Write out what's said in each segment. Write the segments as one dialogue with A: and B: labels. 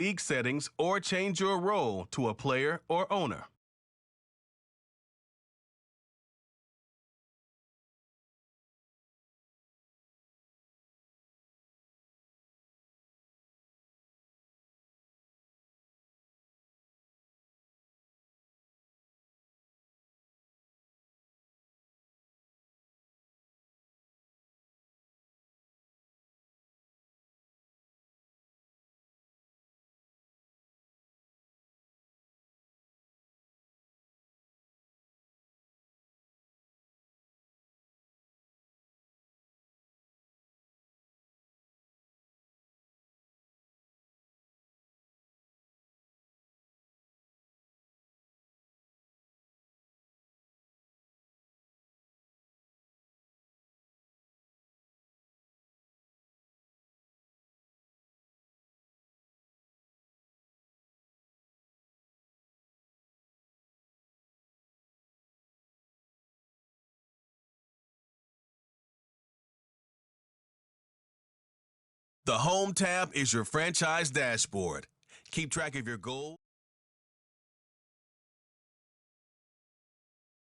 A: league settings or change your role to a player or owner. The Home tab is your franchise dashboard. Keep track of your goals.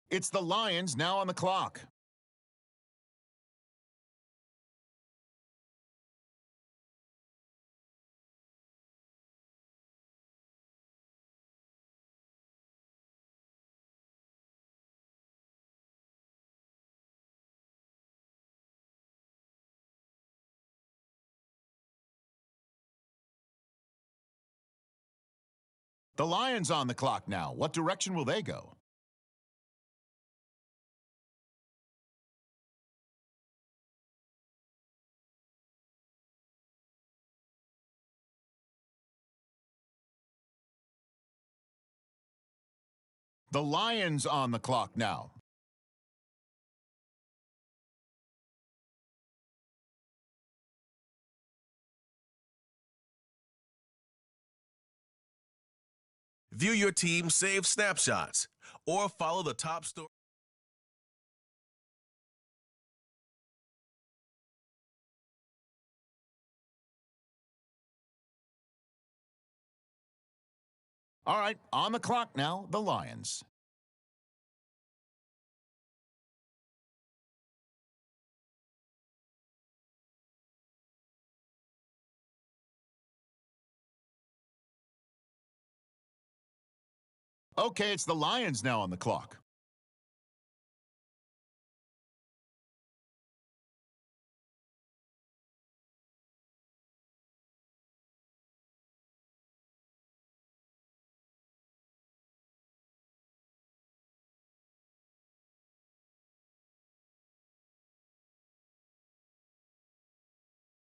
B: It's the Lions now on the clock. The Lions on the clock now. What direction will they go? The Lions on the clock now.
A: View your team's saved snapshots or follow the top story.
B: All right, on the clock now, the Lions. Okay, it's the Lions now on the clock.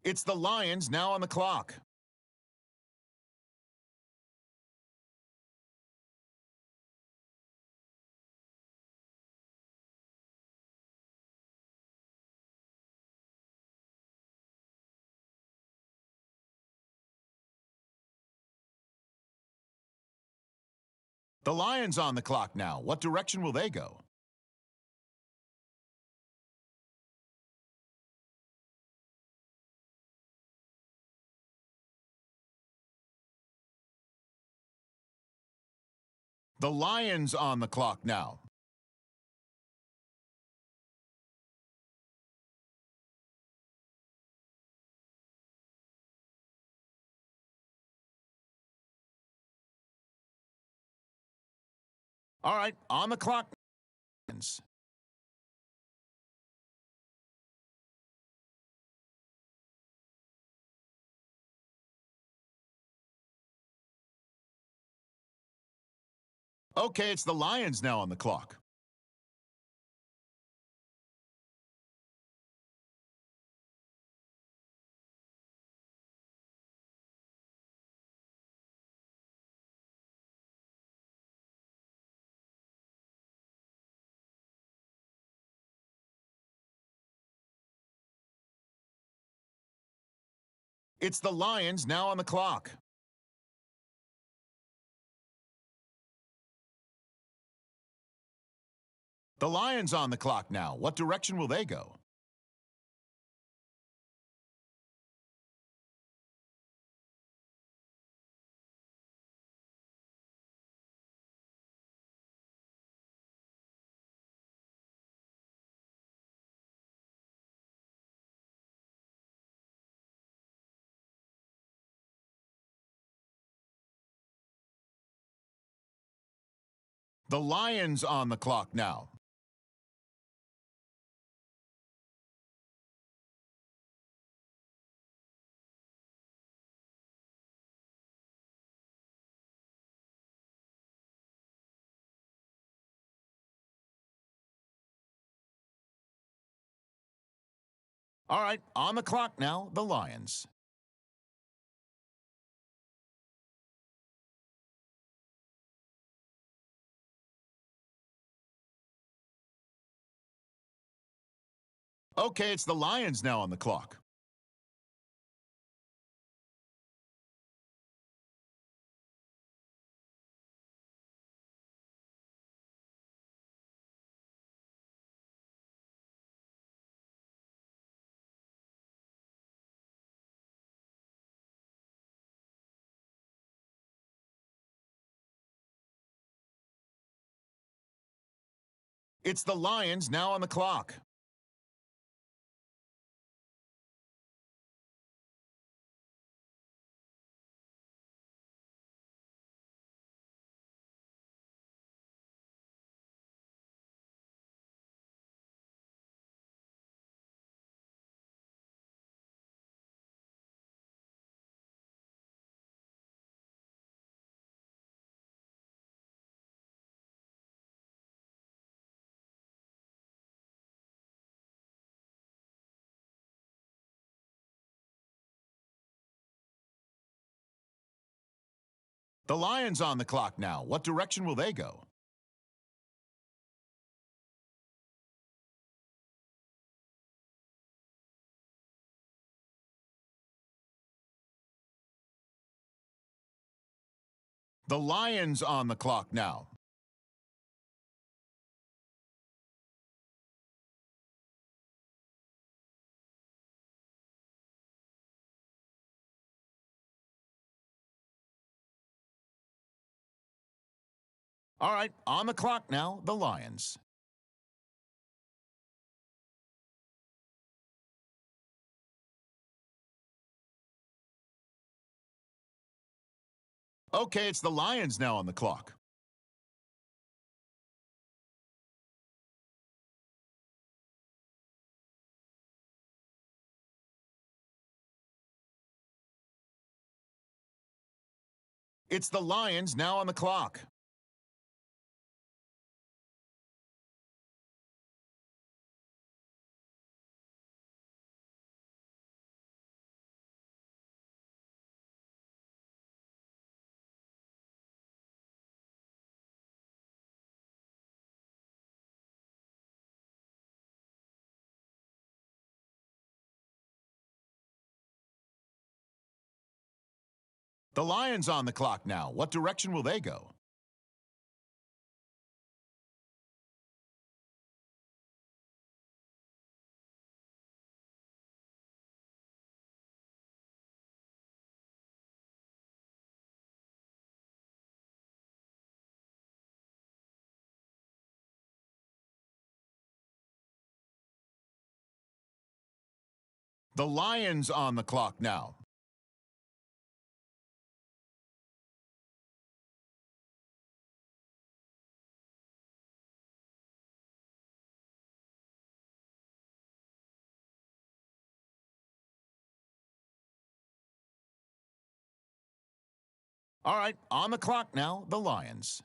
B: It's the Lions now on the clock. The Lions on the clock now. What direction will they go? The Lions on the clock now. All right, on the clock. Okay, it's the Lions now on the clock. It's the Lions now on the clock. The Lions on the clock now. What direction will they go? The Lions on the clock now. All right, on the clock now, the Lions. Okay, it's the Lions now on the clock. It's the Lions now on the clock. The Lions on the clock now. What direction will they go? The Lions on the clock now. All right, on the clock now, the Lions. Okay, it's the Lions now on the clock. It's the Lions now on the clock. The Lions on the clock now. What direction will they go? The Lions on the clock now. All right, on the clock now, the Lions.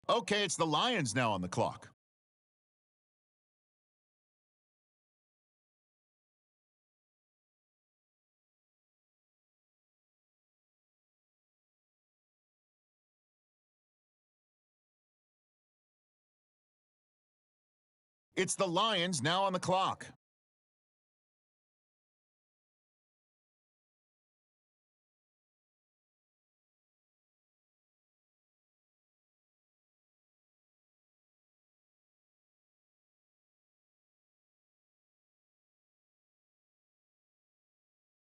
B: Okay, it's the Lions now on the clock. It's the Lions now on the clock.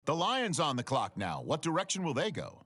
B: The Lions on the clock now. What direction will they go?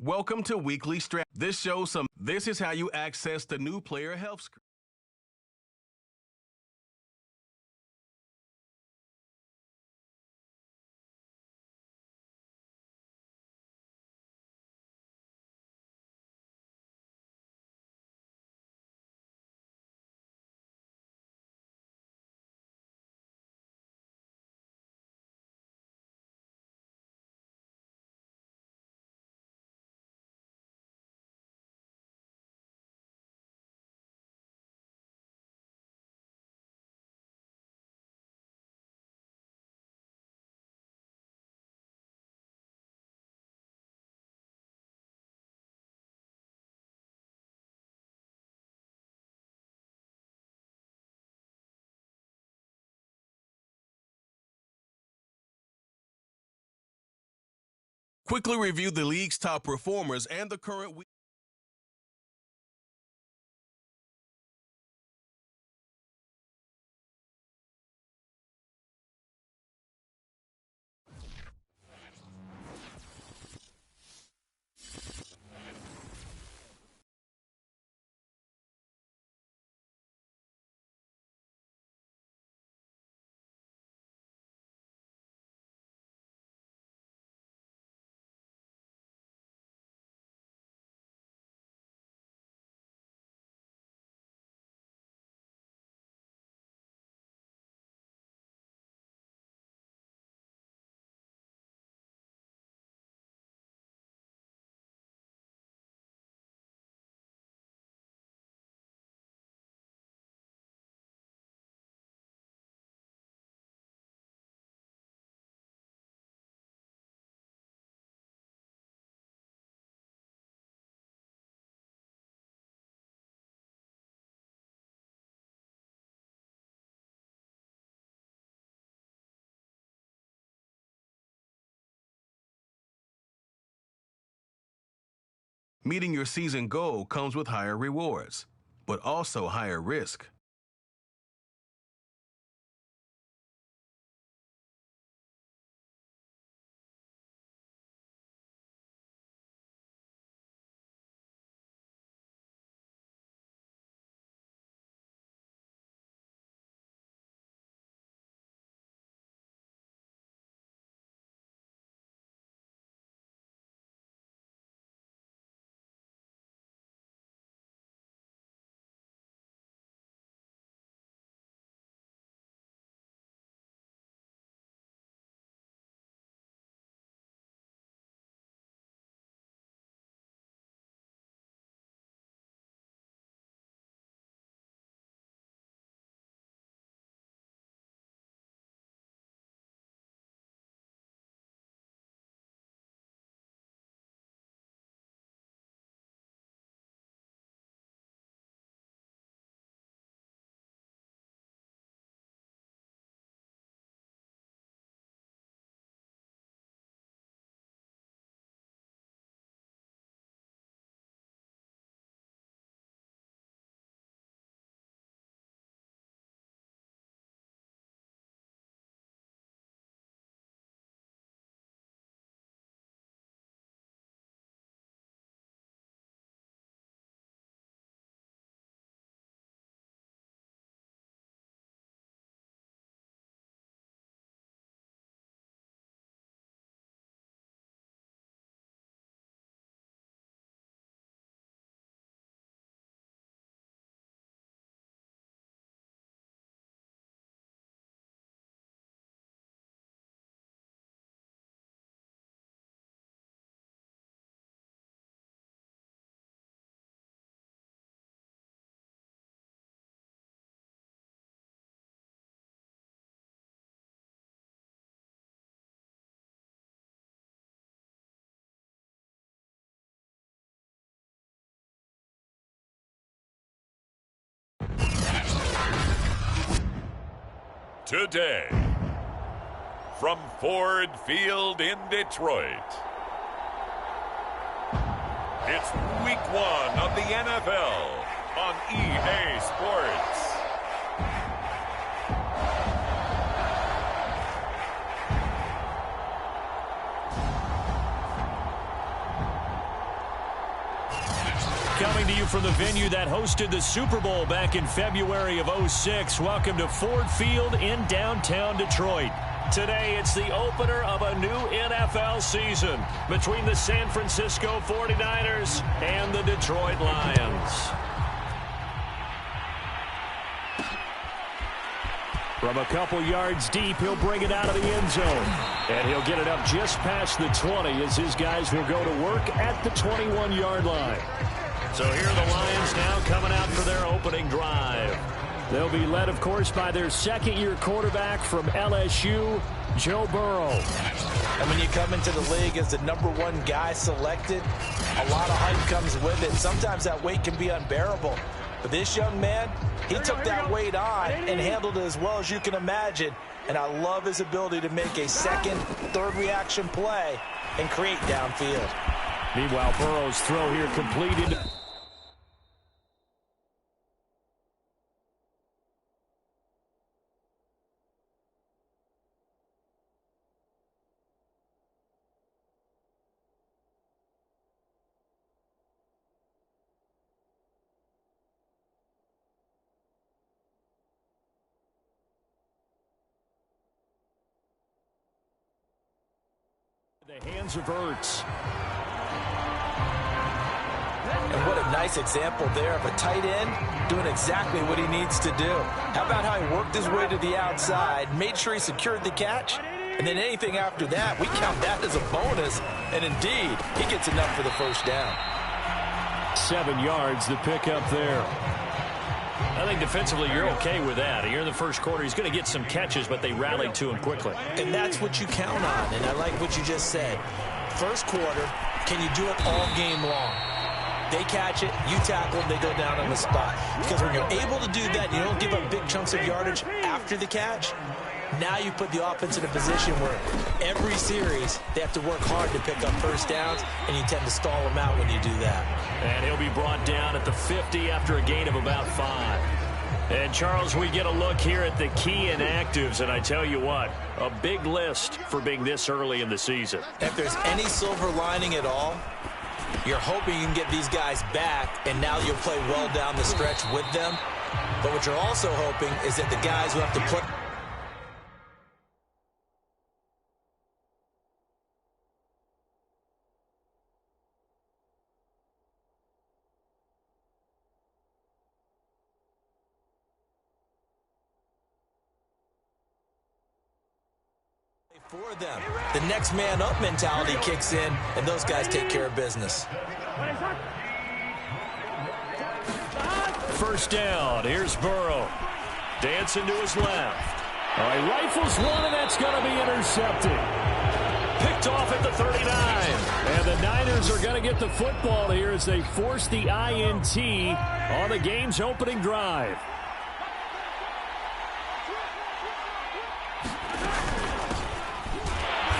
A: Welcome to Weekly Strat. This is how you access the new player health screen. Quickly review the league's top performers and the current week. Meeting your season goal comes with higher rewards, but also higher risk.
C: today. From Ford Field in Detroit, it's Week 1 of the NFL on EA Sports.
D: Coming to you from the venue that hosted the Super Bowl back in February of '06. Welcome to Ford Field in downtown Detroit. Today, it's the opener of a new NFL season between the San Francisco 49ers and the Detroit Lions. From a couple yards deep, he'll bring it out of the end zone. And he'll get it up just past the 20 as his guys will go to work at the 21-yard line. So here are the Lions now coming out for their opening drive. They'll be led, of course, by their second-year quarterback from LSU, Joe Burrow.
E: And when you come into the league as the #1 guy selected, a lot of hype comes with it. Sometimes that weight can be unbearable. But this young man, he took that weight on and handled it as well as you can imagine. And I love his ability to make a second, third reaction play and create downfield.
D: Meanwhile, Burrow's throw here completed. The hands of Ertz.
E: And what a nice example there of a tight end doing exactly what he needs to do. How about how he worked his way to the outside, made sure he secured the catch, and then anything after that, we count that as a bonus. And indeed, he gets enough for the first down.
D: 7 yards, the pickup there. I think defensively you're okay with that. Here in the first quarter, he's going to get some catches, but they rallied to him quickly.
E: And that's what you count on, and I like what you just said. First quarter, can you do it all game long? They catch it, you tackle them, they go down on the spot. Because when you're able to do that, you don't give up big chunks of yardage after the catch. Now you put the offense in a position where every series they have to work hard to pick up first downs, and you tend to stall them out when you do that.
D: And he'll be brought down at the 50 after a gain of about 5. And, Charles, we get a look here at the key inactives, and I tell you what, a big list for being this early in the season.
E: If there's any silver lining at all, you're hoping you can get these guys back, and now you'll play well down the stretch with them. But what you're also hoping is that the guys who have to put for them. The next man up mentality kicks in, and those guys take care of business.
D: First down. Here's Burrow. Dancing to his left. All right, rifles one, and that's going to be intercepted. Picked off at the 39. And the Niners are going to get the football here as they force the INT on the game's opening drive.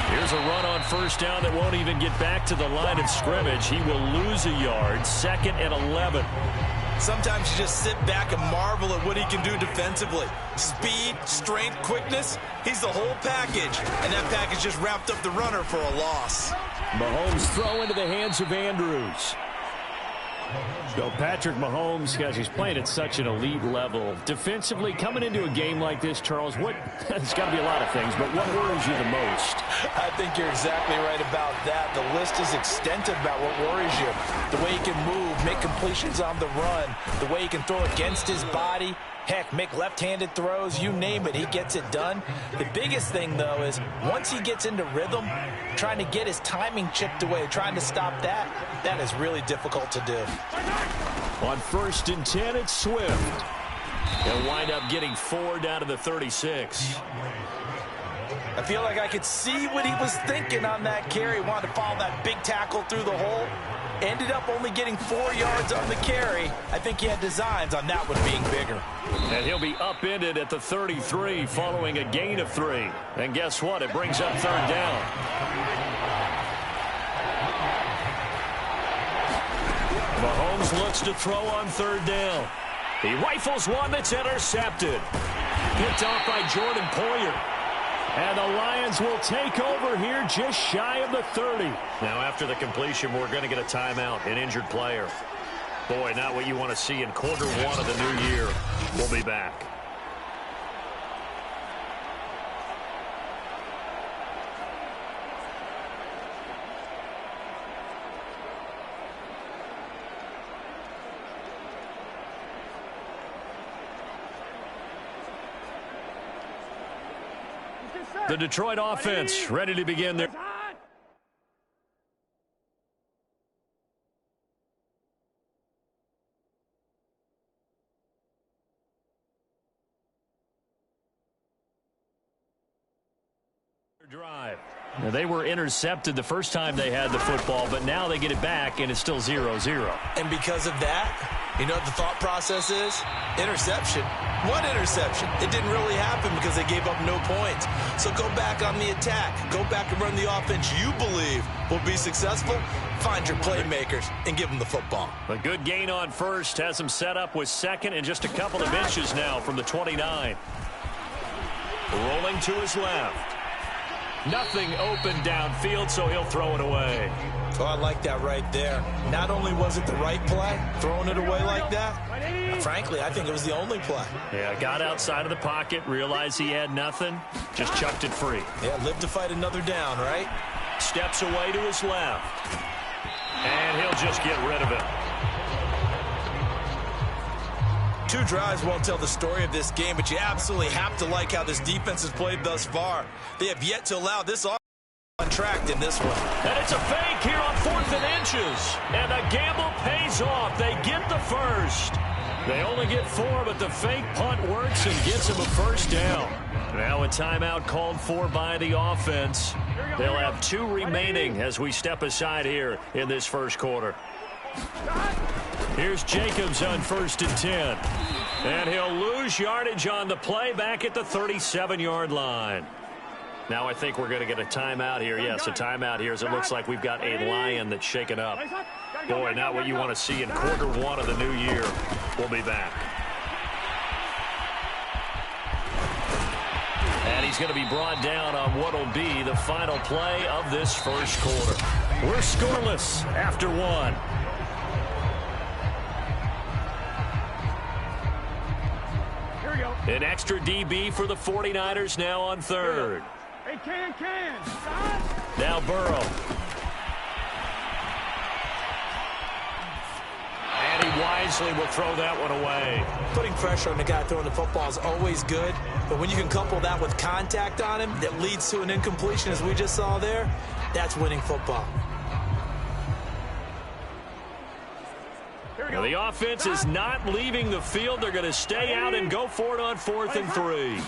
D: Here's a run on first down that won't even get back to the line of scrimmage. He will lose a yard. 2nd and 11.
E: Sometimes you just sit back and marvel at what he can do defensively. Speed, strength, quickness, he's the whole package. And that package just wrapped up the runner for a loss.
D: Mahomes throw into the hands of Andrews. So Patrick Mahomes, guys, he's playing at such an elite level. Defensively, coming into a game like this, Charles, it's got to be a lot of things, but what worries you the most?
E: I think you're exactly right about that. The list is extensive about what worries you. The way he can move, make completions on the run, the way he can throw against his body. Heck, make left-handed throws, you name it, he gets it done. The biggest thing, though, is once he gets into rhythm, trying to get his timing chipped away, trying to stop that, that is really difficult to do.
D: On 1st and 10, it's Swift. He'll wind up getting 4 down to the 36.
E: I feel like I could see what he was thinking on that carry. He wanted to follow that big tackle through the hole. Ended up only getting 4 yards on the carry. I think he had designs on that one being bigger.
D: And he'll be upended at the 33 following a gain of 3. And guess what? It brings up 3rd down. Mahomes looks to throw on 3rd down. He rifles one that's intercepted. Picked off by Jordan Poyer. And the Lions will take over here just shy of the 30. Now after the completion, we're going to get a timeout, an injured player. Boy, not what you want to see in quarter 1 of the new year. We'll be back. The Detroit offense ready to begin their drive. Now, they were intercepted the first time they had the football, but now they get it back, and it's still 0-0.
E: And because of that, you know what the thought process is? Interception. What interception? It didn't really happen because they gave up no points. So go back on the attack. Go back and run the offense you believe will be successful. Find your playmakers and give them the football.
D: A good gain on first has him set up with 2nd and just a couple of inches now from the 29. Rolling to his left. Nothing open downfield, so he'll throw it away.
E: Oh, I like that right there. Not only was it the right play, throwing it away like that, frankly, I think it was the only play.
D: Yeah, got outside of the pocket, realized he had nothing, just chucked it free.
E: Yeah, live to fight another down, right?
D: Steps away to his left. And he'll just get rid of it.
E: 2 drives won't tell the story of this game, but you absolutely have to like how this defense has played thus far. They have yet to allow this offense on track in this one.
D: And it's a fake here on 4th and inches. And the gamble pays off. They get the first. They only get 4, but the fake punt works and gets them a first down. Now a timeout called for by the offense. They'll have 2 remaining as we step aside here in this first quarter. Here's Jacobs on 1st and 10. And he'll lose yardage on the play back at the 37-yard line. Now I think we're going to get a timeout here. Yes, a timeout here as it looks like we've got a Lion that's shaken up. Boy, not what you want to see in quarter 1 of the new year. We'll be back. And he's going to be brought down on what will be the final play of this first quarter. We're scoreless after 1. An extra DB for the 49ers now on 3rd.
F: Hey, can.
D: Now Burrow. And he wisely will throw that one away.
E: Putting pressure on the guy throwing the football is always good, but when you can couple that with contact on him that leads to an incompletion, as we just saw there, that's winning football.
D: Now the offense is not leaving the field. They're going to stay out and go for it on 4th and 3.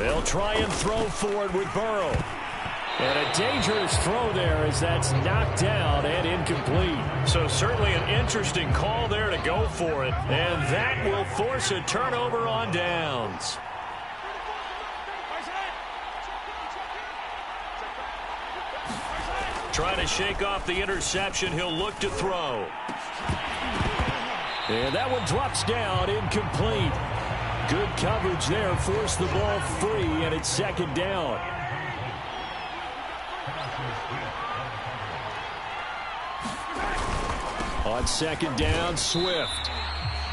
D: They'll try and throw forward with Burrow. And a dangerous throw there as that's knocked down and incomplete. So certainly an interesting call there to go for it. And that will force a turnover on downs. Trying to shake off the interception. He'll look to throw. And that one drops down, incomplete. Good coverage there, forced the ball free, and it's 2nd down. On 2nd down, Swift.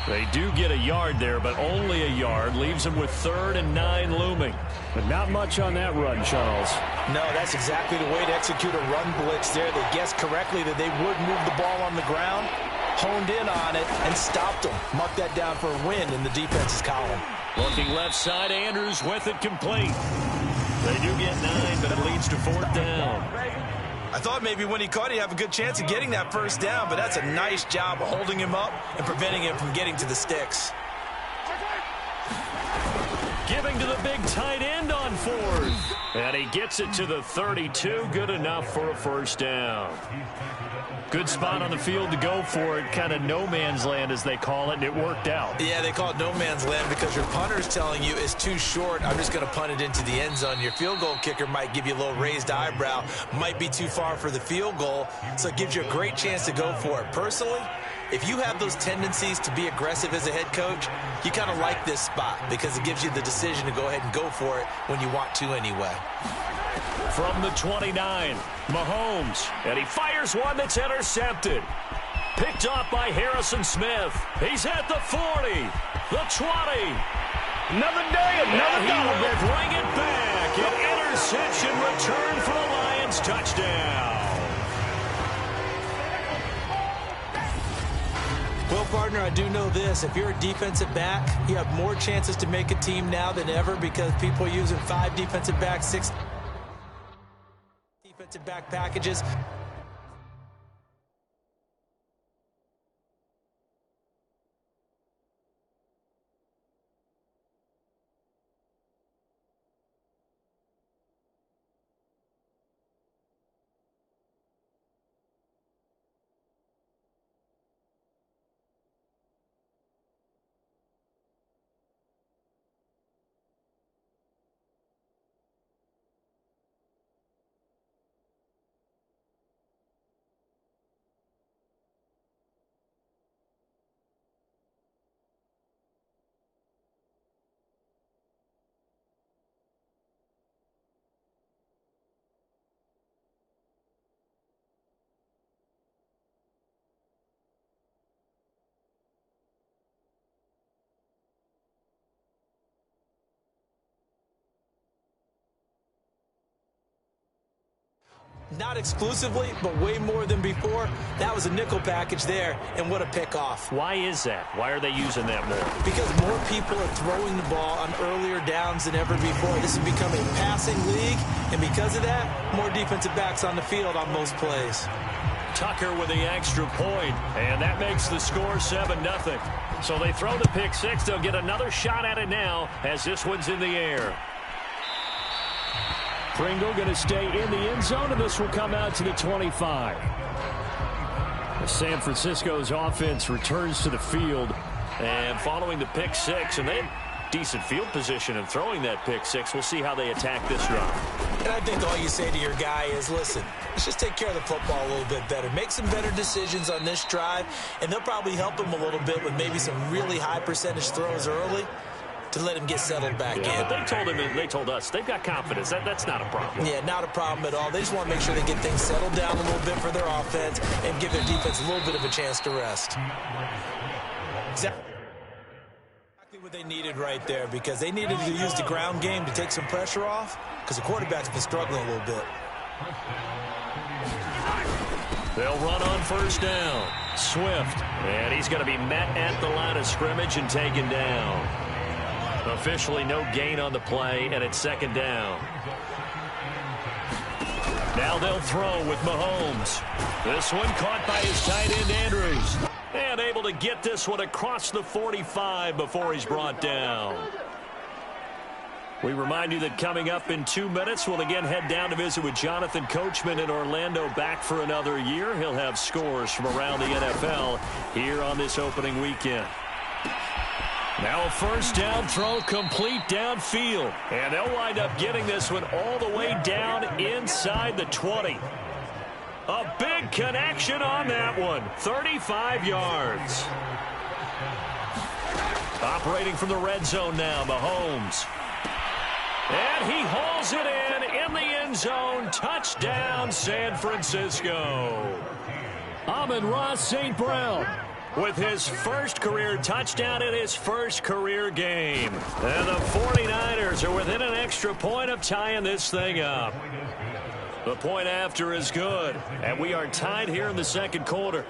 D: They do get a yard there, but only a yard. Leaves them with 3rd and 9 looming. But not much on that run, Charles.
E: No, that's exactly the way to execute a run blitz there. They guessed correctly that they would move the ball on the ground, honed in on it, and stopped them. Mark that down for a win in the defense's column.
D: Looking left side, Andrews with it complete. They do get 9, but it leads to 4th down.
E: I thought maybe when he caught it, he'd have a good chance of getting that first down, but that's a nice job of holding him up and preventing him from getting to the sticks.
D: Giving to the big tight end on 4th. And he gets it to the 32. Good enough for a first down. Good spot on the field to go for it. Kind of no man's land, as they call it, and it worked out.
E: Yeah, they call it no man's land because your punter's telling you it's too short. I'm just going to punt it into the end zone. Your field goal kicker might give you a little raised eyebrow. Might be too far for the field goal, so it gives you a great chance to go for it. Personally, if you have those tendencies to be aggressive as a head coach, you kind of like this spot because it gives you the decision to go ahead and go for it when you want to anyway.
D: From the 29, Mahomes, and he fires one that's intercepted. Picked off by Harrison Smith. He's at the 40, the 20.
F: Another day, another
D: He
F: dollar.
D: will bring it back. An interception return for the Lions. Touchdown.
E: Well, partner, I do know this. If you're a defensive back, you have more chances to make a team now than ever because people are using 5 defensive backs, 6 defensive back packages. Not exclusively, but way more than before. That was a nickel package there, and what a pickoff.
D: Why is that? Why are they using that more?
E: Because more people are throwing the ball on earlier downs than ever before. This has become a passing league, and because of that, more defensive backs on the field on most plays.
D: Tucker with the extra point, and that makes the score 7-0. So they throw the pick six. They'll get another shot at it now as this one's in the air. Pringle going to stay in the end zone, and this will come out to the 25. San Francisco's offense returns to the field, and following the pick six, and they have decent field position in throwing that pick six. We'll see how they attack this drive.
E: And I think all you say to your guy is, listen, let's just take care of the football a little bit better. Make some better decisions on this drive, and they'll probably help him a little bit with maybe some really high percentage throws early to let him get settled back in.
D: But they told us they've got confidence. That's not a problem.
E: Yeah, not a problem at all. They just want to make sure they get things settled down a little bit for their offense and give their defense a little bit of a chance to rest. Exactly what they needed right there, because they needed to use the ground game to take some pressure off because the quarterback's been struggling a little bit.
D: They'll run on first down. Swift, and he's going to be met at the line of scrimmage and taken down. Officially no gain on the play, and it's second down. Now they'll throw with Mahomes. This one caught by his tight end, Andrews. And able to get this one across the 45 before he's brought down. We remind you that coming up in 2 minutes, we'll again head down to visit with Jonathan Coachman in Orlando, back for another year. He'll have scores from around the NFL here on this opening weekend. Now a first down throw, complete downfield. And they'll wind up getting this one all the way down inside the 20. A big connection on that one. 35 yards. Operating from the red zone now, Mahomes. And he hauls it in the end zone. Touchdown, San Francisco. Amon-Ra St. Brown with his first career touchdown in his first career game. And the 49ers are within an extra point of tying this thing up. The point after is good, and we are tied here in the second quarter.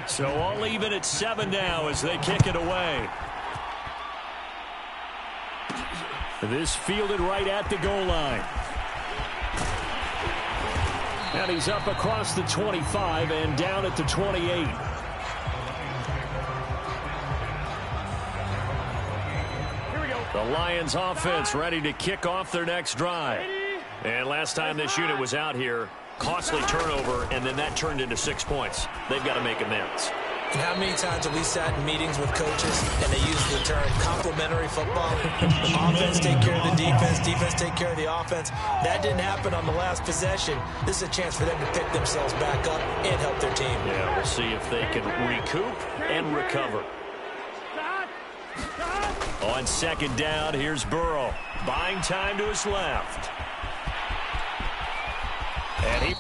D: So all even at 7 now as they kick it away. This fielded right at the goal line. And he's up across the 25 and down at the 28. The Lions offense ready to kick off their next drive. And last time this unit was out here, costly turnover, and then that turned into 6 points. They've got to make amends.
E: And how many times have we sat in meetings with coaches and they use the term complementary football? Offense take care of the defense, defense take care of the offense. That didn't happen on the last possession. This is a chance for them to pick themselves back up and help their team.
D: Yeah, we'll see if they can recoup and recover. On second down, here's Burrow. Buying time to his left. And he...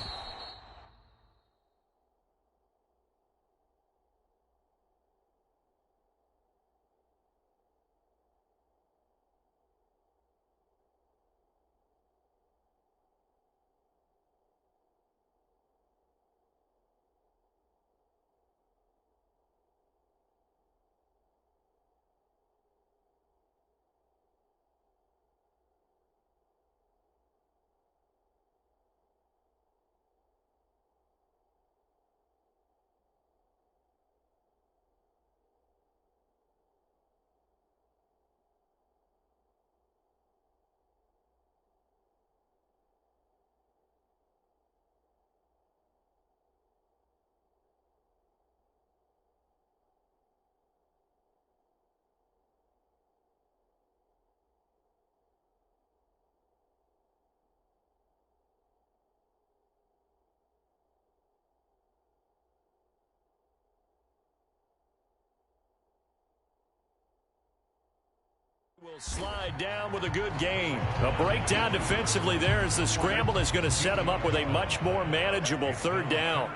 D: will slide down with a good gain. A breakdown defensively there as the scramble is going to set him up with a much more manageable third down.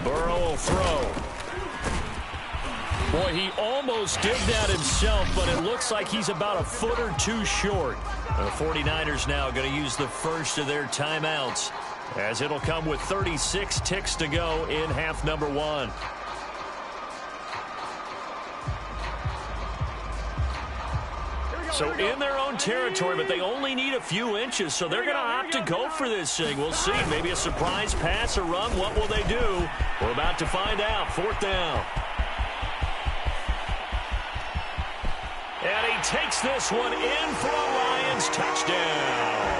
D: Burrow will throw. Boy, he almost did that himself, but it looks like he's about a foot or two short. The 49ers now going to use the first of their timeouts, as it'll come with 36 ticks to go in half number one. So in their own territory, but they only need a few inches, so they're going to opt to go for this thing. We'll see. Maybe a surprise pass or run. What will they do? We're about to find out. Fourth down. And he takes this one in for a Lions touchdown.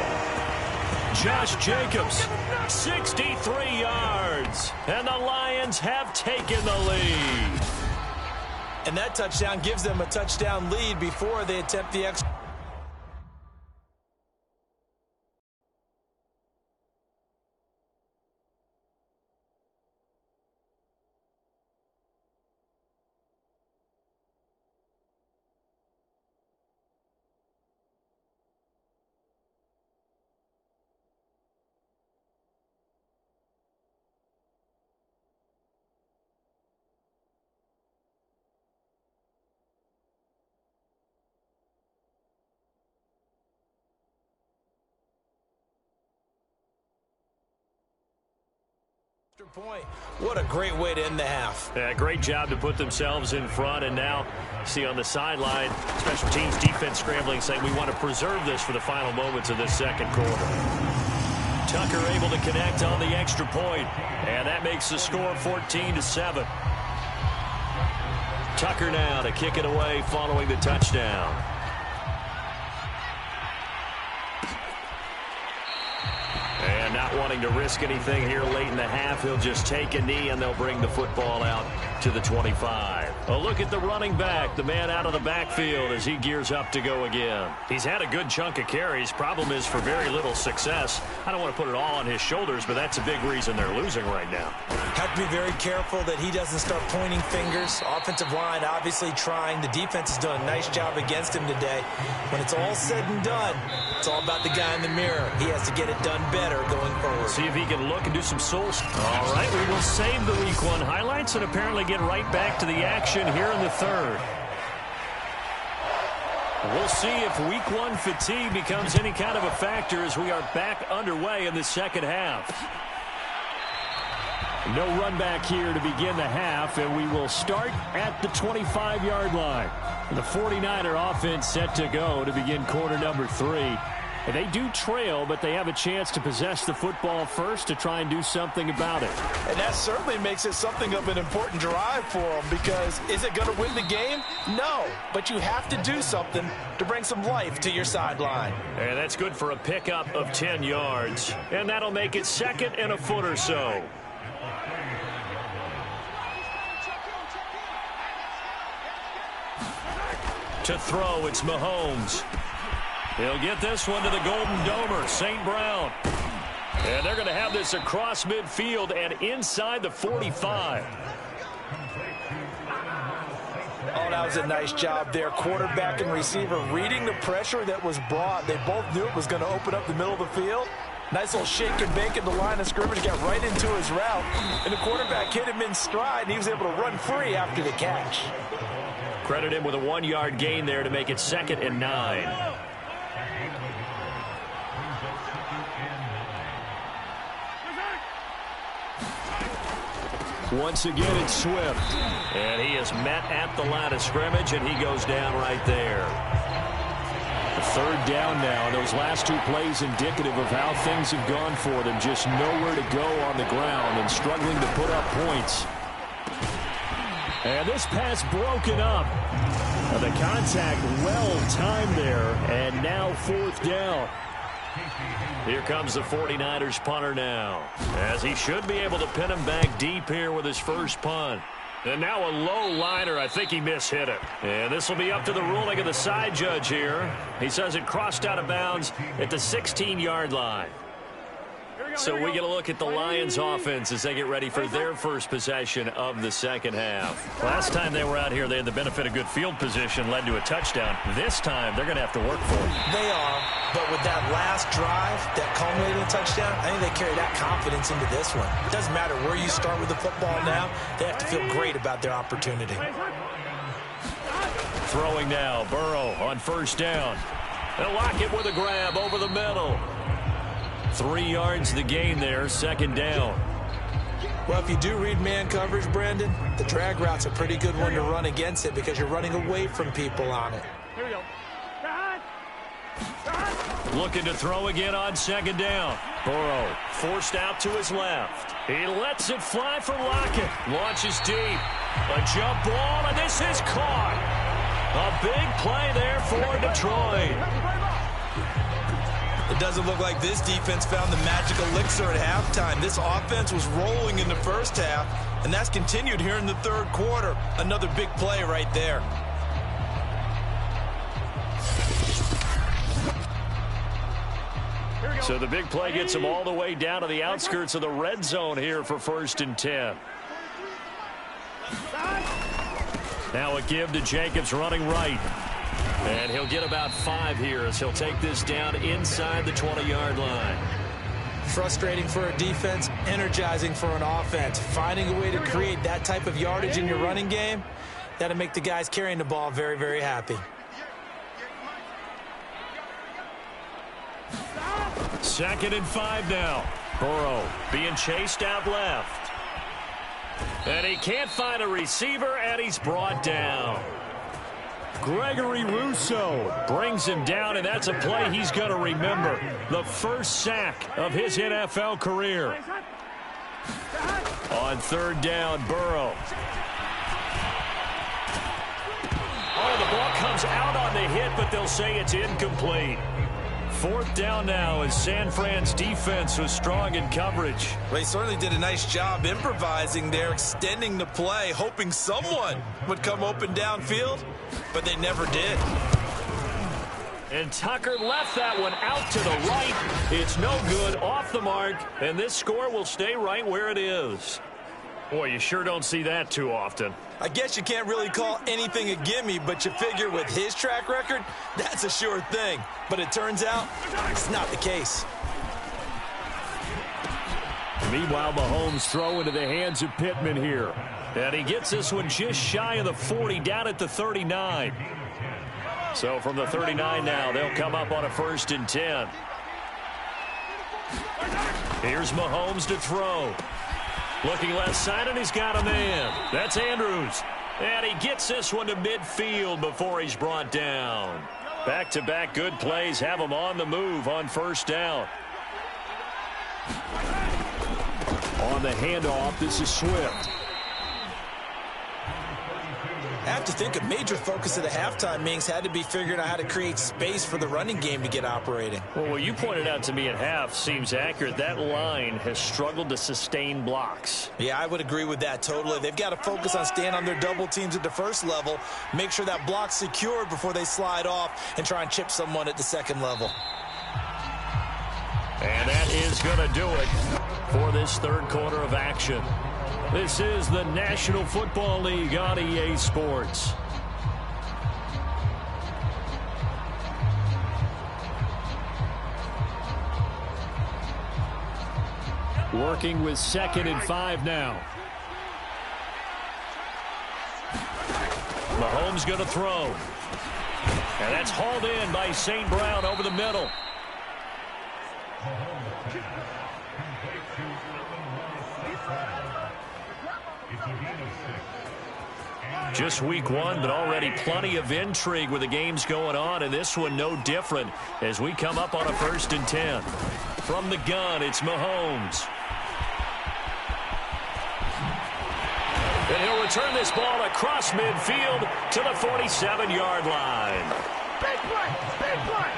D: Josh Jacobs, 63 yards. And the Lions have taken the lead.
E: And that touchdown gives them a touchdown lead before they attempt the extra. Point. What a great way to end the half.
D: Yeah, great job to put themselves in front, and now see on the sideline special teams defense scrambling, saying we want to preserve this for the final moments of this second quarter. Tucker able to connect on the extra point, and that makes the score 14-7. Tucker now to kick it away following the touchdown. And not wanting to risk anything here late in the half, he'll just take a knee and they'll bring the football out to the 25. A look at the running back, the man out of the backfield as he gears up to go again. He's had a good chunk of carries. Problem is for very little success. I don't want to put it all on his shoulders, but that's a big reason they're losing right now.
E: Have to be very careful that he doesn't start pointing fingers. Offensive line obviously trying. The defense has done a nice job against him today. When it's all said and done, it's all about the guy in the mirror. He has to get it done better going forward.
D: See if he can look and do some soul. All right, we will save the week one highlights and apparently get right back to the action here in the third. We'll see if week one fatigue becomes any kind of a factor as we are back underway in the second half. No run back here to begin the half, and we will start at the 25-yard line. The 49er offense set to go to begin quarter number 3. And they do trail, but they have a chance to possess the football first to try and do something about it.
E: And that certainly makes it something of an important drive for them, because is it going to win the game? No, but you have to do something to bring some life to your sideline.
D: And that's good for a pickup of 10 yards. And that'll make it 2nd and a foot or so. To throw, it's Mahomes. He'll get this one to the Golden Domer, St. Brown. And they're going to have this across midfield and inside the 45.
E: Oh, that was a nice job there. Quarterback and receiver reading the pressure that was brought. They both knew it was going to open up the middle of the field. Nice little shake and bake at the line of scrimmage, got right into his route. And the quarterback hit him in stride, and he was able to run free after the catch.
D: Credit him with a 1-yard gain there to make it 2nd and 9. Once again, it's Swift. And he is met at the line of scrimmage, and he goes down right there. 3rd down now. Those last 2 plays indicative of how things have gone for them. Just nowhere to go on the ground and struggling to put up points. And this pass broken up. The contact well timed there, and now 4th down. Here comes the 49ers punter now, as he should be able to pin him back deep here with his first punt. And now a low liner. I think he mishit it. And this will be up to the ruling of the side judge here. He says it crossed out of bounds at the 16-yard line. So we get a look at the Lions offense as they get ready for their first possession of the second half. Last time they were out here, they had the benefit of good field position, led to a touchdown. This time, they're going to have to work for it.
E: They are, but with that last drive that culminated in a touchdown, I think they carry that confidence into this one. It doesn't matter where you start with the football now. They have to feel great about their opportunity.
D: Throwing now, Burrow on 1st down. They'll lock it with a grab over the middle. 3 yards the gain there, 2nd down.
E: Well, if you do read man coverage, Brandon, the drag route's a pretty good one to run against it because you're running away from people on it.
F: Here we go.
D: Looking to throw again on 2nd down. Burrow forced out to his left. He lets it fly for Lockett. Launches deep. A jump ball, and this is caught. A big play there for Detroit.
E: It doesn't look like this defense found the magic elixir at halftime. This offense was rolling in the first half, and that's continued here in the 3rd quarter. Another big play right there.
D: So the big play gets them all the way down to the outskirts of the red zone here for 1st and 10. Now a give to Jacobs running right. And he'll get about 5 here as he'll take this down inside the 20-yard line.
E: Frustrating for a defense, energizing for an offense. Finding a way to create that type of yardage in your running game, that'll make the guys carrying the ball very, very happy.
D: 2nd and 5 now. Burrow being chased out left. And he can't find a receiver, and he's brought down. Gregory Rousseau brings him down, and that's a play he's going to remember. The first sack of his NFL career. On 3rd down, Burrow. Oh, the ball comes out on the hit, but they'll say it's incomplete. 4th down now as San Fran's defense was strong in coverage.
E: Well, he certainly did a nice job improvising there, extending the play, hoping someone would come open downfield, but they never did.
D: And Tucker left that one out to the right. It's no good, off the mark, and this score will stay right where it is. Boy, you sure don't see that too often.
E: I guess you can't really call anything a gimme, but you figure with his track record, that's a sure thing. But it turns out it's not the case.
D: Meanwhile, Mahomes throw into the hands of Pittman here. And he gets this one just shy of the 40, down at the 39. So from the 39 now, they'll come up on a 1st and 10. Here's Mahomes to throw. Looking left side, and he's got a man. That's Andrews. And he gets this one to midfield before he's brought down. Back-to-back good plays have them on the move on first down. On the handoff, this is Swift.
E: I have to think a major focus of the halftime meetings had to be figuring out how to create space for the running game to get operating.
D: Well, what you pointed out to me at half seems accurate. That line has struggled to sustain blocks.
E: Yeah, I would agree with that totally. They've got to focus on staying on their double teams at the first level, make sure that block's secured before they slide off and try and chip someone at the second level.
D: And that is going to do it for this third quarter of action. This is the National Football League on EA Sports. Working with 2nd and 5 now. Mahomes going to throw. And that's hauled in by St. Brown over the middle. Just week 1, but already plenty of intrigue with the games going on, and this one no different as we come up on a 1st and 10. From the gun, it's Mahomes. And he'll return this ball across midfield to the 47-yard line.
F: Big play! Big play!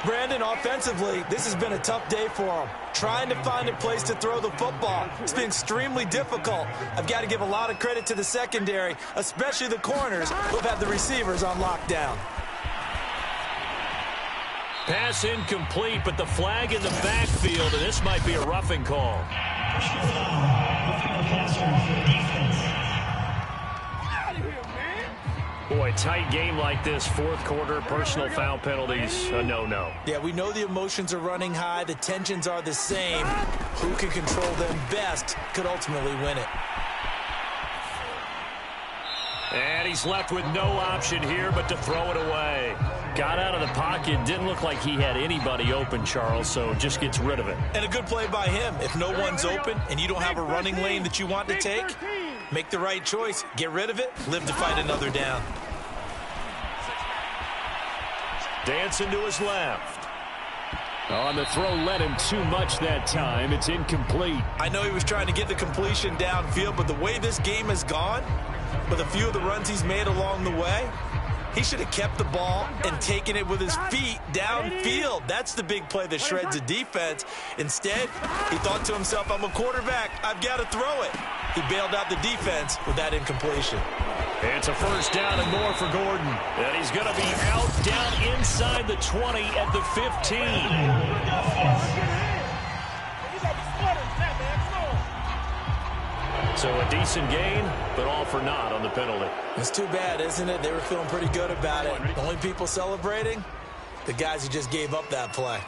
E: Brandon, offensively, this has been a tough day for them. Trying to find a place to throw the football. It's been extremely difficult. I've got to give a lot of credit to the secondary, especially the corners who've had the receivers on lockdown.
D: Pass incomplete, but the flag in the backfield, and this might be a roughing call. Boy, tight game like this, 4th quarter, personal foul penalties, a no-no.
E: Yeah, we know the emotions are running high. The tensions are the same. Who can control them best could ultimately win it.
D: And he's left with no option here but to throw it away. Got out of the pocket, didn't look like he had anybody open, Charles, so just gets rid of it.
E: And a good play by him. If no one's open and you don't have a running lane that you want to take, make the right choice. Get rid of it. Live to fight another down.
D: Dancing to his left. On the throw, led him too much that time. It's incomplete.
E: I know he was trying to get the completion downfield, but the way this game has gone, with a few of the runs he's made along the way, he should have kept the ball and taken it with his feet downfield. That's the big play that shreds a defense. Instead, he thought to himself, I'm a quarterback. I've got to throw it. He bailed out the defense with that incompletion.
D: It's a 1st down and more for Gordon. And he's going to be out down inside the 20 at the 15. So a decent gain, but all for naught on the penalty.
E: It's too bad, isn't it? They were feeling pretty good about it. The only people celebrating, the guys who just gave up that play.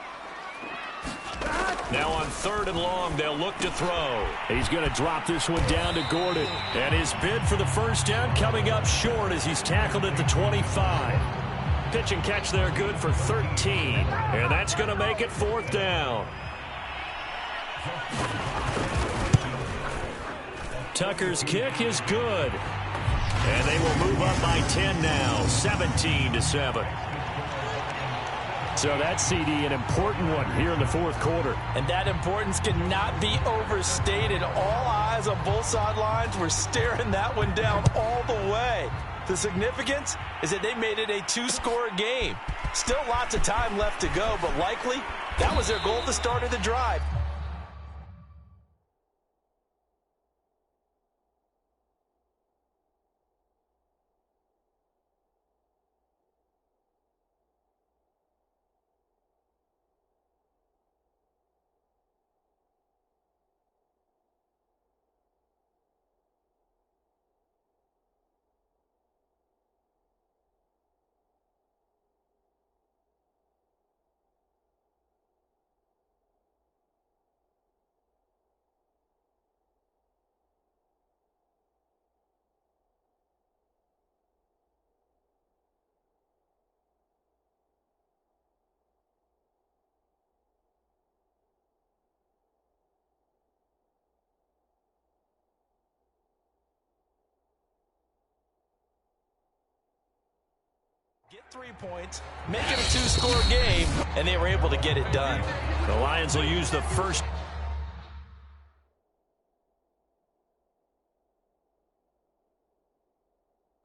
D: Now on 3rd and long, they'll look to throw. He's going to drop this one down to Gordon. And his bid for the 1st down coming up short as he's tackled at the 25. Pitch and catch there good for 13. And that's going to make it 4th down. Tucker's kick is good. And they will move up by 10 now, 17-7. So that CD, an important one here in the 4th quarter.
E: And that importance cannot be overstated. All eyes on both sidelines were staring that one down all the way. The significance is that they made it a 2-score game. Still lots of time left to go, but likely that was their goal at the start of the drive. 3 points, make it a 2-score game, and they were able to get it done.
D: The Lions will use the first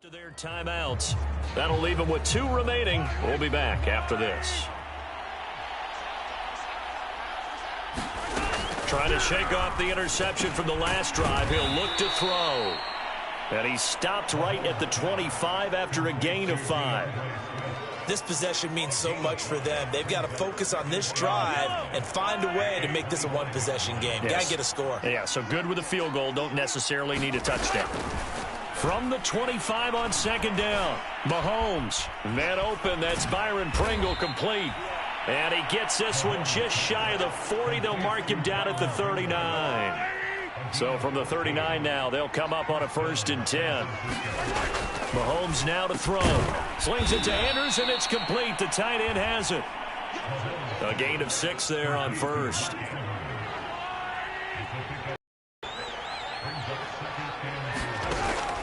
D: to their timeouts. That'll leave them with 2 remaining. We'll be back after this. Trying to shake off the interception from the last drive. He'll look to throw. And he stopped right at the 25 after a gain of 5.
E: This possession means so much for them. They've got to focus on this drive and find a way to make this a one-possession game.
D: Yes.
E: Got to get a score.
D: Yeah, so good with a field goal. Don't necessarily need a touchdown. From the 25 on second down, Mahomes. Man open, that's Byron Pringle complete. And he gets this one just shy of the 40. They'll mark him down at the 39. So from the 39 now, they'll come up on a 1st and 10. Mahomes now to throw. Slings it to Andrews, and it's complete. The tight end has it. A gain of 6 there on 1st.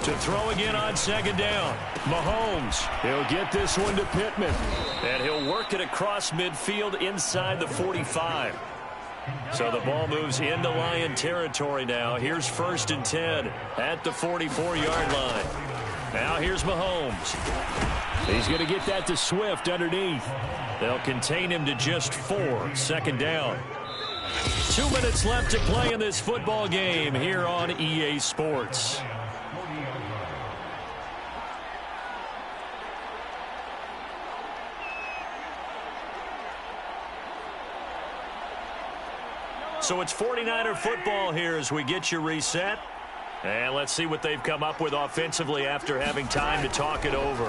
D: To throw again on second down. Mahomes. He'll get this one to Pittman. And he'll work it across midfield inside the 45. So the ball moves into Lion territory now. Here's 1st and 10 at the 44-yard line. Now here's Mahomes. He's going to get that to Swift underneath. They'll contain him to just 4. 2nd down. 2 minutes left to play in this football game here on EA Sports. So it's 49er football here as we get you reset. And let's see what they've come up with offensively after having time to talk it over.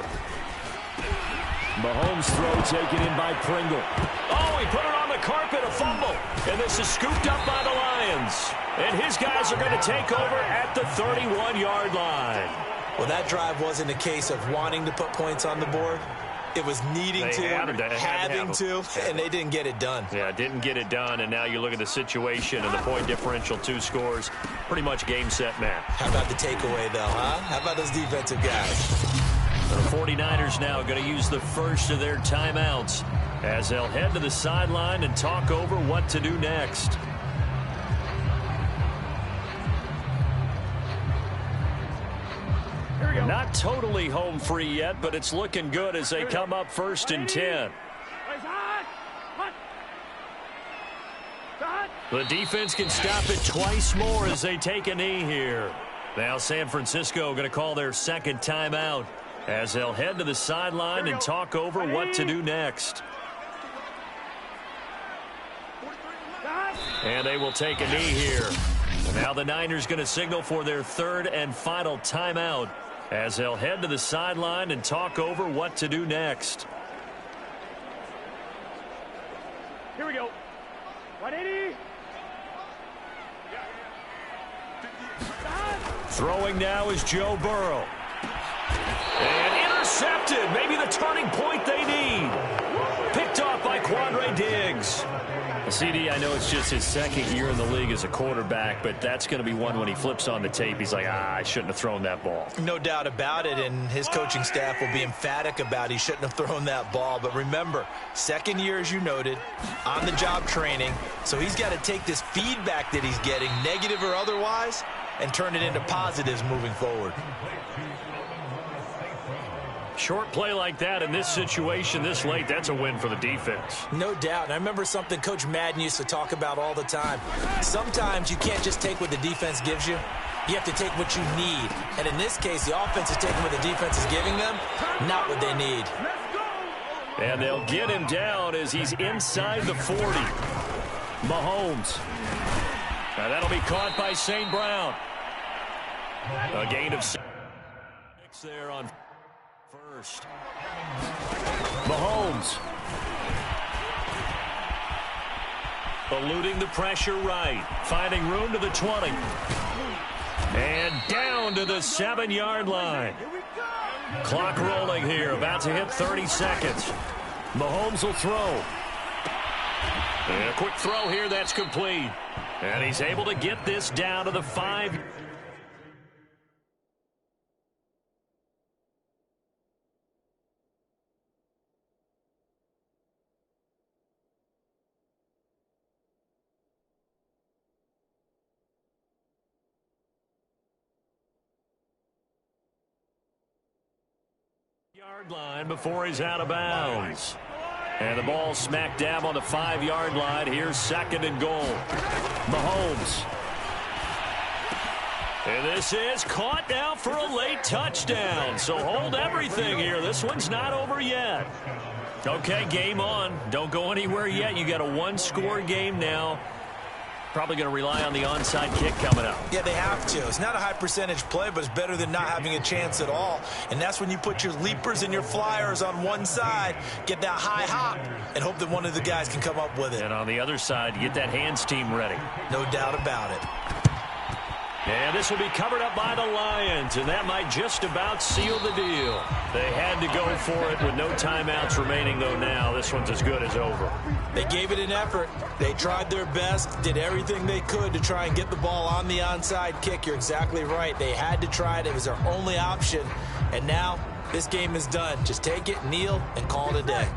D: Mahomes' throw taken in by Pringle. Oh, he put it on the carpet, a fumble. And this is scooped up by the Lions. And his guys are going to take over at the 31-yard line.
E: Well, that drive wasn't a case of wanting to put points on the board. It was needing having to, and they didn't get it done. Yeah, didn't get it done, and now you look at the situation and the point differential, 2 scores, pretty much game, set, match. How about the takeaway, though, huh? How about those defensive guys?
D: The 49ers now going to use the first of their timeouts as they'll head to the sideline and talk over what to do next. Not totally home free yet, but it's looking good as they come up 1st and 10. The defense can stop it twice more as they take a knee here. Now San Francisco going to call their 2nd timeout as they'll head to the sideline and talk over what to do next. And they will take a knee here. Now the Niners going to signal for their 3rd and final timeout as they'll head to the sideline and talk over what to do next.
F: Here we go. 180.
D: Throwing now is Joe Burrow. And intercepted. Maybe the turning point they need. Picked off by Quandre Diggs. CD, I know it's just his 2nd year in the league as a quarterback, but that's going to be one when he flips on the tape. He's like, I shouldn't have thrown that ball.
E: No doubt about it, and his coaching staff will be emphatic about he shouldn't have thrown that ball. But remember, 2nd year, as you noted, on-the-job training, so he's got to take this feedback that he's getting, negative or otherwise, and turn it into positives moving forward.
D: Short play like that in this situation this late, that's a win for the defense.
E: No doubt. And I remember something Coach Madden used to talk about all the time. Sometimes you can't just take what the defense gives you. You have to take what you need. And in this case, the offense is taking what the defense is giving them, not what they need.
D: And they'll get him down as he's inside the 40. Mahomes. Now that'll be caught by St. Brown. A gain of 6 there on first. Mahomes. Eluding the pressure right. Finding room to the 20. And down to the 7-yard line. Clock rolling here. About to hit 30 seconds. Mahomes will throw. And a quick throw here that's complete. And he's able to get this down to the 5. Yard line before he's out of bounds. And the ball smack dab on the 5-yard line. Here's 2nd and goal. Mahomes. And this is caught now for a late touchdown. So hold everything here. This one's not over yet. Okay, game on. Don't go anywhere yet. You got a 1-score game now. Probably going to rely on the onside kick coming up.
E: Yeah, they have to. It's not a high percentage play, but it's better than not having a chance at all. And that's when you put your leapers and your flyers on one side, get that high hop, and hope that one of the guys can come up with it.
D: And on the other side, get that hands team ready.
E: No doubt about it.
D: And this will be covered up by the Lions, and that might just about seal the deal. They had to go for it with no timeouts remaining, though now this one's as good as over.
E: They gave it an effort. They tried their best, did everything they could to try and get the ball on the onside kick. You're exactly right. They had to try it. It was their only option. And now this game is done. Just take it, kneel, and call it a day.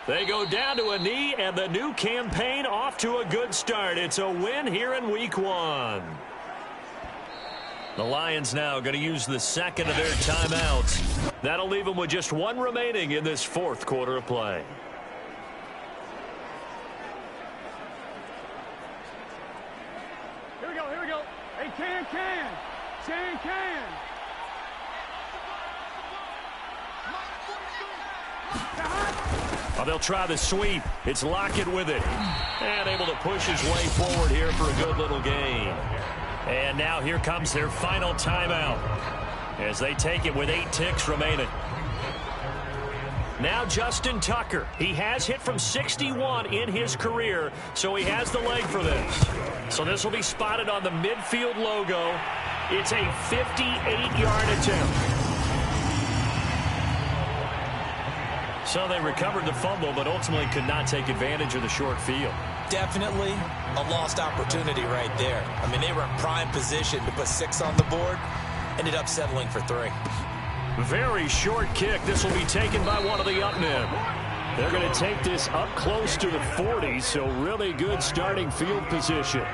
D: They go down to a knee, and the new campaign off to a good start. It's a win here in Week 1. The Lions now going to use the 2nd of their timeouts. That'll leave them with just 1 remaining in this 4th quarter of play.
F: Here we go. Hey, can.
D: Oh, they'll try the sweep. It's Lockett with it. And able to push his way forward here for a good little gain. And now here comes their final timeout as they take it with 8 ticks remaining. Now Justin Tucker. He has hit from 61 in his career, so he has the leg for this. So this will be spotted on the midfield logo. It's a 58-yard attempt. So they recovered the fumble, but ultimately could not take advantage of the short field.
E: Definitely a lost opportunity right there. I mean, they were in prime position to put 6 on the board. Ended up settling for 3.
D: Very short kick. This will be taken by one of the up men. They're going to take this up close to the 40, so really good starting field position.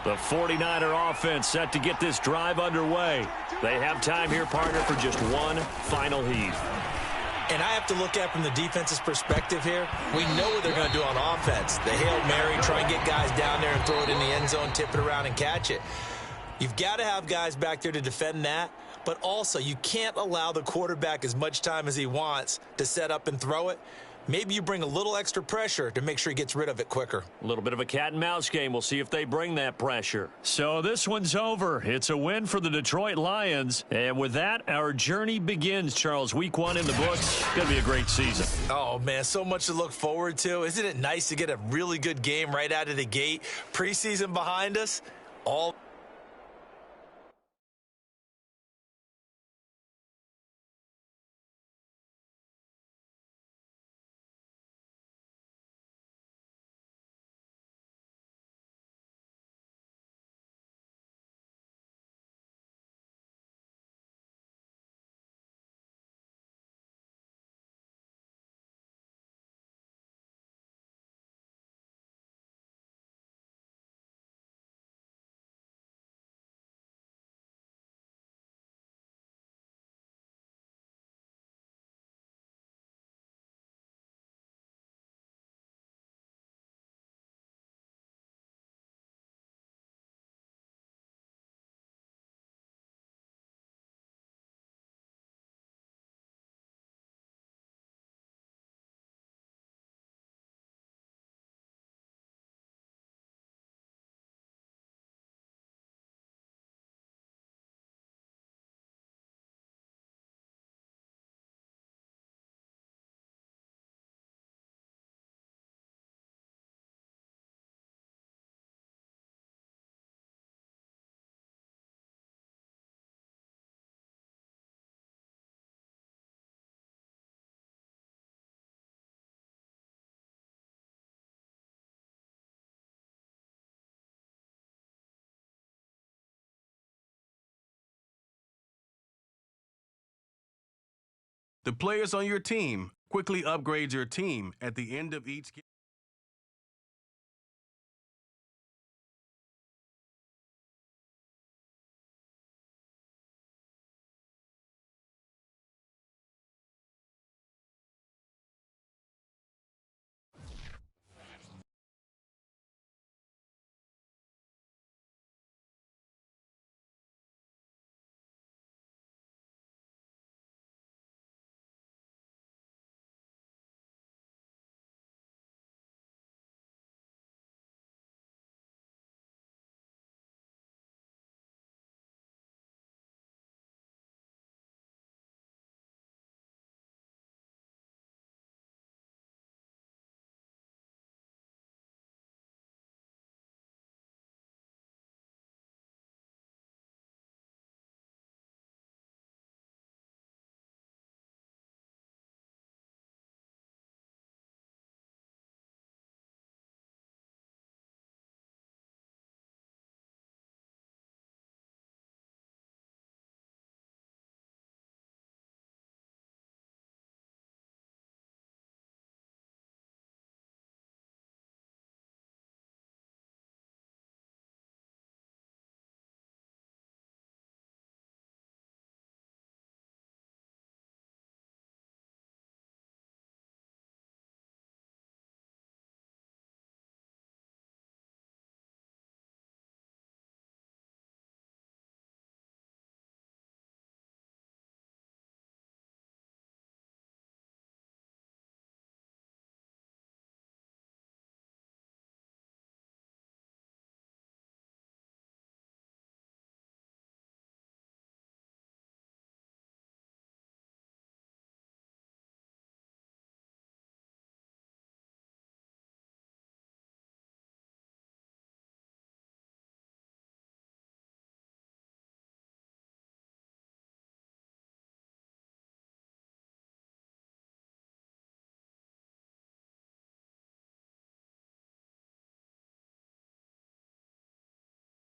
D: The 49er offense set to get this drive underway. They have time here, partner, for just one final heave.
E: And I have to look at from the defense's perspective here. We know what they're going to do on offense. The Hail Mary, try and get guys down there and throw it in the end zone, tip it around and catch it. You've got to have guys back there to defend that. But also, you can't allow the quarterback as much time as he wants to set up and throw it. Maybe you bring a little extra pressure to make sure he gets rid of it quicker.
D: A little bit of a cat and mouse game. We'll see if they bring that pressure. So this one's over. It's a win for the Detroit Lions. And with that, our journey begins, Charles. Week 1 in the books. Going to be a great season.
E: Oh, man, so much to look forward to. Isn't it nice to get a really good game right out of the gate? Preseason behind us. All
A: The players on your team quickly upgrade your team at the end of each game.